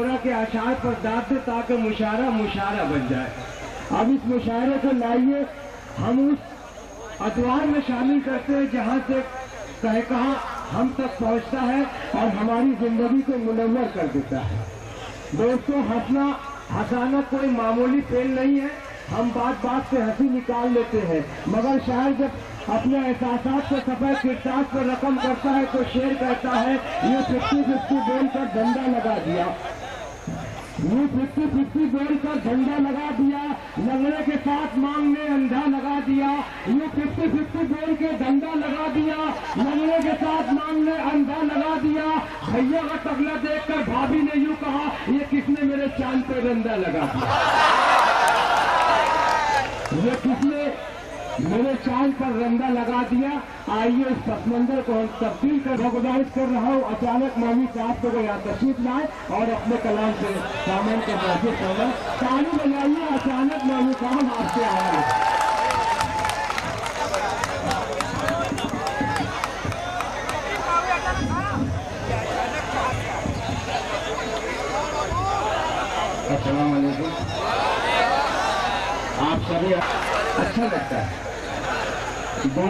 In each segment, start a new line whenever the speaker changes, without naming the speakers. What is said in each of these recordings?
मोहर्रा के आशार पर दाद दे ताकि मुशारा मुशारा बन जाए। अब इस मुशायरे को लाइए हम उस अदवार में शामिल करते हैं जहाँ से कहा हम तक पहुँचता है और हमारी जिंदगी को मुनव्वर कर देता है। दोस्तों, हंसाना कोई मामूली फेल नहीं है। हम बात बात से हंसी निकाल लेते हैं, मगर शायर जब अपने एहसासात को सफेद किरदार पर रकम करता है तो शेर कहता है ये 50-50 बोलकर डंडा लगा दिया, ये 50-50 बोलकर झंडा लगा दिया, लगने के साथ मांगने अंधा लगा दिया, ये 50-50 बोल के डंडा लगा दिया, लगने के साथ मांगने अंधा लगा दिया। भैया का टकला देखकर भाभी ने यूं कहा ये किसने मेरे चांद पे डंडा लगा दिया, ये किसने मेरे चांद पर रंगा लगा दिया। आइए इस पसमंजर को हम तब्दील कर गुजारिश कर रहा हूँ अचानक मौलवी साहब को यहाँ तशरीफ लाए और अपने कलाम से सामान को महसूस होगा। ताली बजाइए, अचानक मौलवी साहब आपसे आए। अस्सलाम वालेकुम। आप सभी अच्छा लगता है तो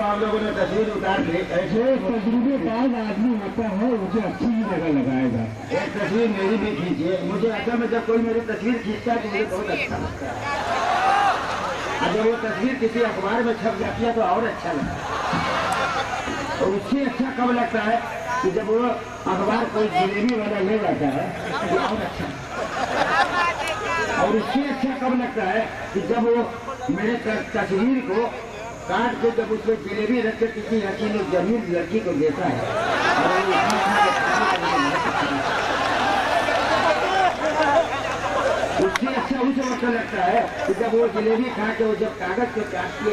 आप लोगों ने तस्वीर उतार ली। ऐसे तजुर्बेकार आदमी होता है उसे अच्छी जगह लगाएगा। एक तस्वीर मेरी भी खींचिए। मुझे अच्छा में जब कोई मेरी तस्वीर खींचता है तो मुझे बहुत अच्छा लगता है। और जब वो तस्वीर किसी अखबार में छप जाती है तो और अच्छा लगता है। तो उससे अच्छा कब लगता है कि जब वो अखबार कोई जलेबी वाला ले जाता है तो और अच्छा। और उससे अच्छा कब लगता है कि जब वो मेरे तस्वीर को काट के जब उसमें जलेबी रख के किसी हसीन जमीन लड़की को देता है उससे अच्छा उसे अच्छा लगता है कि जब वो जलेबी खा के वो जब कागज को काट के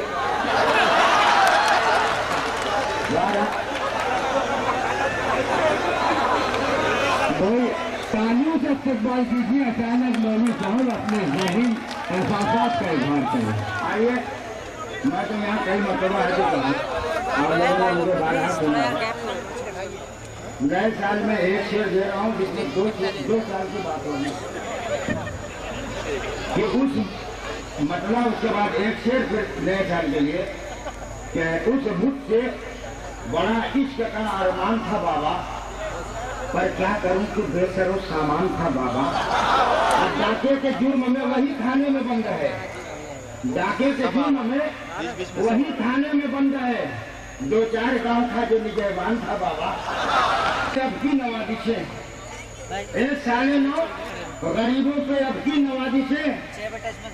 भाई तालियों से इस्तेमाल कीजिए। अचानक मौलवी साहब अपने ज़हनी एहसासात का इजहार करें। आइए, मैं तो यहाँ कई मरतबा आ चुका हूँ और लोगों ने मुझे बारहा सुना। नए साल में एक शेर दे रहा हूँ जिसमें 2 साल की बात होगी कि उस मतलब उसके बाद एक शेर फिर नए साल के लिए कि उस मुझसे बड़ा इश्क का अरमान था बाबा, पर क्या करूं कि बेसरो सामान था बाबा। और डाके के जुर्म में वही थाने में बंद है, डाके के जुर्म में वही थाने में बंद है। 2-4 गांव था जो निजयवान था बाबा। अब की नवाजिशें साले 9 गरीबों पे अब की नवाजिशें,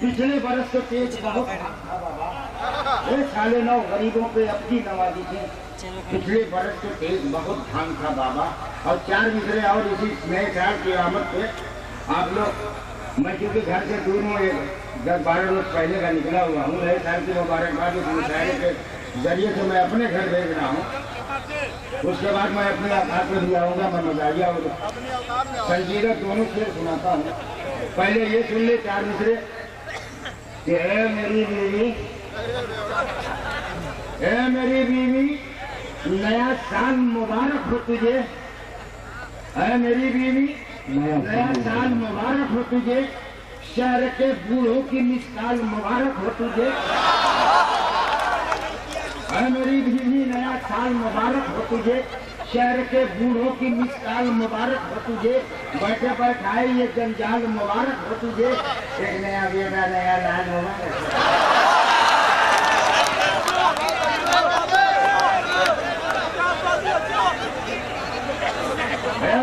पिछले बरस तो तेज बहुत था बाबा। साले 9 गरीबों पे अब की नवाजिशें, पिछले बरस तो तेज बहुत धान था बाबा। और 4 मिसरे और इसी नए साल की आमद पे आप लोग, मैं क्योंकि घर से दूर हूँ, 10-12 रोज पहले का निकला हुआ हूँ। नए साल की मुबारकबाद इस मुशायरे के जरिए से मैं अपने घर भेज रहा हूँ। उसके बाद मैं अपने आकाश में भी आऊँगा। मैं मजारिया और संजीदा दोनों शेर सुनाता हूँ। पहले ये सुन ले 4 मिसरे कि ए मेरी बीवी, ए मेरी बीवी, नया साल मुबारक हो तुझे। है मेरी बीवी, नया साल मुबारक हो तुझे। शहर के बूढ़ों की मिसाल मुबारक हो तुझे। है मेरी बीवी, नया साल मुबारक हो तुझे। शहर के बूढ़ों की मिसाल मुबारक हो तुझे। बैठे बैठाए ये जंजाल मुबारक हो तुझे। एक नया बेटा, नया लाल मुबारक।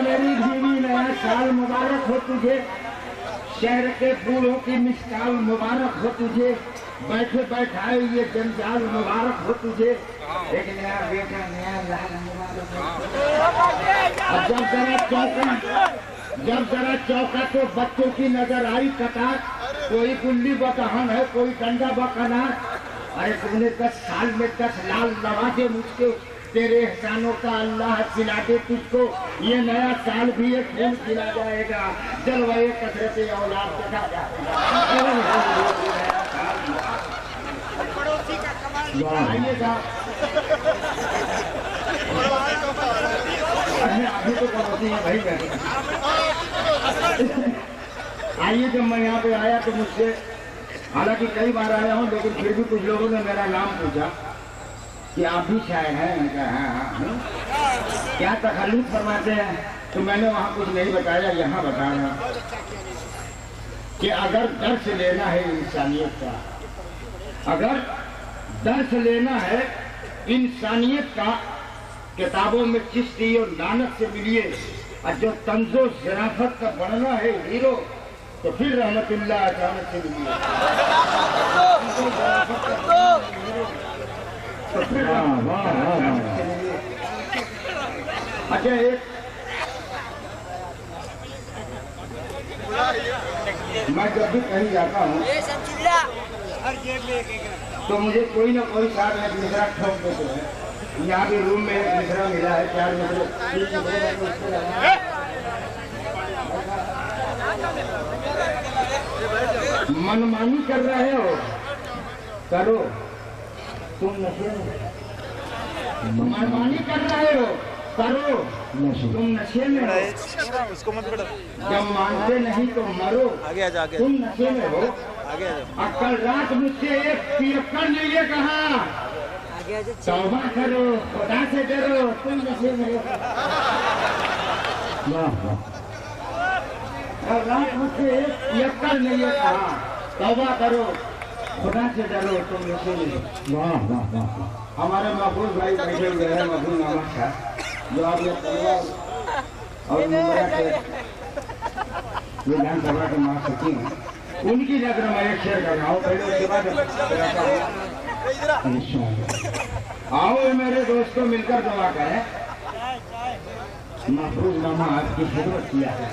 मेरी बीवी, नया साल मुबारक हो तुझे। शहर के बूढ़ों की मिसाल मुबारक हो तुझे। बैठे बैठाए ये जंजाल मुबारक हो तुझे। एक नया बेटा, नया लाल मुबारक हो। जब जरा चौका तो बच्चों की नजर आई कतार। कोई गुल्ली बकहन है, कोई डंडा बकनार। अरे तुमने 10 साल में 10 लाल नवाजे मुझको। तेरे एहसानों का अल्लाह खिला दे तुझको। ये नया साल भी एक फूल खिला जाएगा। जलवाए कसरत औलाद दिखा जाएगा। अभी तो पड़ोसी है भाई। आइए, जब मैं यहाँ पे आया तो मुझसे, हालांकि कई बार आया हूँ, लेकिन फिर भी कुछ लोगों ने मेरा नाम पूछा कि आप भी शायर हैं। उनका हाँ, क्या तखल्लुस फरमाते हैं? तो मैंने वहाँ कुछ नहीं बताया, यहाँ बता रहा कि अगर दर्श लेना है इंसानियत का, अगर दर्श लेना है इंसानियत का, किताबों में चिश्ती और नानक से मिलिए, और जो तंजो शराफत का बनना है हीरो, तो फिर रहमतुल्लाह अचानक से मिलिए। तो फिर अच्छा, एक मैं जब भी कहीं जाता हूँ तो मुझे कोई ना कोई साथ एक मिश्रा ठोक देते हैं। यहाँ भी रूम में एक मिश्रा मिला है, 4 मनमानी कर रहे हो, करो, तुम नशे में, मनमानी कर रहे हो, करो, तुम नशे में हो,
उसको मत पढ़ो।
जब मानते नहीं तो मरो,
आगे आ जा, आगे
तुम नशे में हो।
आगे आ जा।
कल रात मुझसे एक पियक्कड़ ने ये कहा, तौबा करो, खुदा से डरो, तुम नशे में हो। कल रात मुझसे एक पियक्कड़ ने ये कहा, तौबा करो, खुदा से डरो, तुम नशे में हो। हमारे महफूज भाई बैठे हुए हैं, महफूज नामा था, जो आपने और मुंबई के विधानसभा के महासचिव हैं, उनकी नजर में एक शेयर कर रहा हूँ, पहले उसके बाद आओ मेरे दोस्तों, मिलकर दुआ करें। महफूज नामा आपकी खिदमत किया है।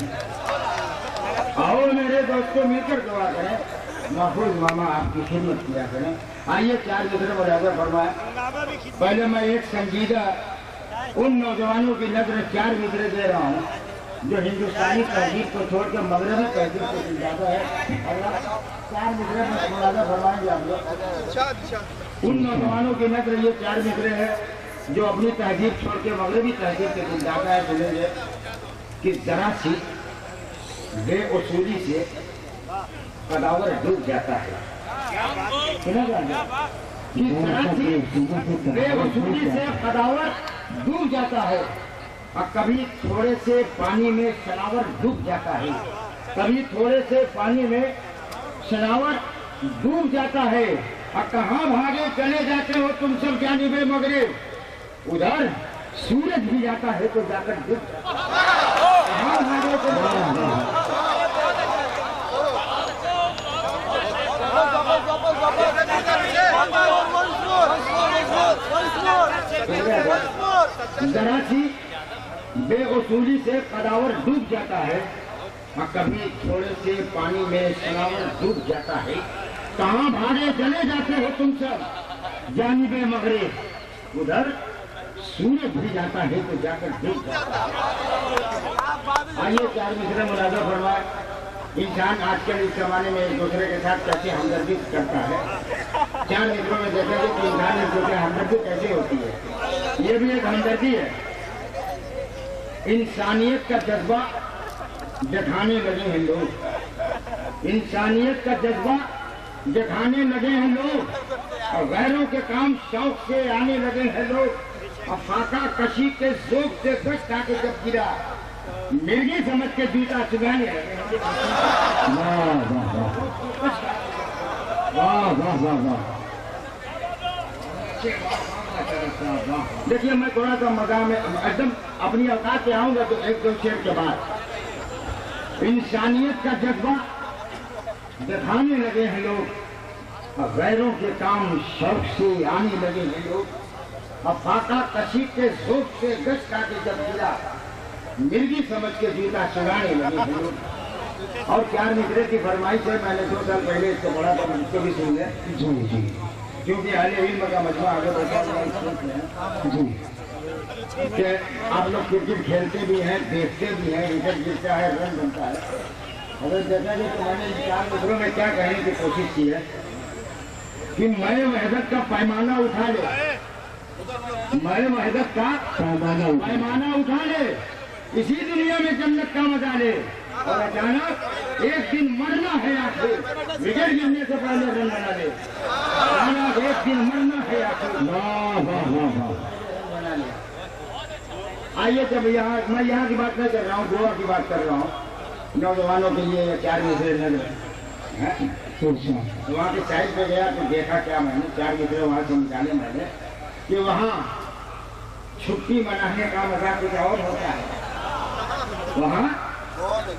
आओ मेरे दोस्तों, मिलकर दुआ करें, महफूज मामा आपकी खिदमत किया करें। आइए 4 मित्र मुरादा फरमाए। पहले मैं एक संजीदा उन नौजवानों की नजर 4 मित्र दे रहा हूँ जो हिंदुस्तानी तहजीब को छोड़कर मगरबी तहजीब को समझाता है। 4 मित्र मुरादा फरमाएंगे आप लोग। उन नौजवानों की नजर ये 4 मित्र है जो अपनी तहजीब छोड़ के मगरबी तहजीब को समझाता है। सुनेंगे कि जरा सी बेउसूली से कदावर डूब जाता है। बेवसूली से कदावर डूब जाता है, और कभी थोड़े से पानी में सनावर डूब जाता है, कभी थोड़े से पानी में सनावर डूब जाता है। और कहाँ भागे चले जाते हो तुम सब जानिबे मगरिब, उधर सूरज भी जाता है तो जाकर डूब जाता है। कहाँ भागे चले जरा सी बेउसूली से कदावर डूब जाता है, और कभी थोड़े से पानी में सनावर डूब जाता है। कहाँ भागे चले जाते हो तुम सब जानिबे मगरिब, उधर सूरज भी जाता है तो जाकर डूब जाता है। आइए 4 मित्र मुरादा फरमाए। इंसान आजकल इस जमाने में एक दूसरे के साथ कैसे हमदर्दी करता है। 4 मित्रों में देखेंगे कि इंसान एक दूसरे हमदर्दी कैसे होती है। ये भी एक हमदर्दी है। इंसानियत का जज्बा दिखाने लगे हैं लोग, इंसानियत का जज्बा दिखाने लगे हैं लोग, और गैरों के काम शौक से आने लगे हैं लोग। और फाका कशी के जोक से गश खा के जब गिरा, मिर्गी समझ के जूता चुगाने लगे। देखिए, मैं थोड़ा सा मजा में एकदम अपनी औकात पे आऊंगा तो 1-2 शेर के बाद। इंसानियत का जज्बा दिखाने लगे हैं लोग, और गैरों के काम शौक से आने लगे हैं लोग। और फाका कशी के जोक से गश खा के जब गिरा, मिर्गी समझ के जूता चुराने लगे हैं लोग। और 4 मित्र की फरमाइश है, मैंने 2 साल पहले इसको पढ़ा था, मुझको भी सुन लिया जी। क्योंकि अहले इल्म का मजमा आगे बढ़ता है जी, कि आप लोग क्रिकेट खेलते भी हैं, देखते भी हैं, विकेट गिरता है, रन बनता है। अगर देखा जाए तो मैंने इन 4 मित्रों में क्या कहने की कोशिश की है कि मैं वहदत का पैमाना उठा ले, मैं वहदत का पैमाना उठा ले, इसी दुनिया में जन्नत का मजा ले। और अचानक एक दिन मरना है आखिर, विकेट गिरने से पहले रन बना ले। अचानक एक दिन मरना है आखिर, बना ले। आइए जब यहाँ, मैं यहाँ की बात नहीं कर रहा हूँ, गोवा की बात कर रहा हूँ। नौजवानों के लिए 4 मिसरे वहाँ के साइड पे गया तो देखा क्या मैंने, 4 मिसरे वहाँ से निकाले मैंने कि वहाँ छुट्टी मनाने का मजा कुछ और होता है। वहाँ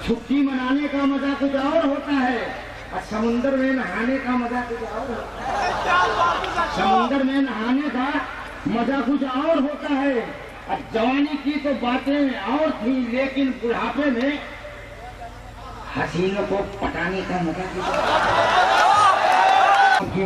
छुट्टी मनाने का मजा कुछ और होता है और समुद्र में नहाने का मजा कुछ और होता है। समुद्र में नहाने का मजा कुछ और होता है। और जवानी की तो बातें और थी, लेकिन बुढ़ापे में हसीनों को पटाने का मजा कुछ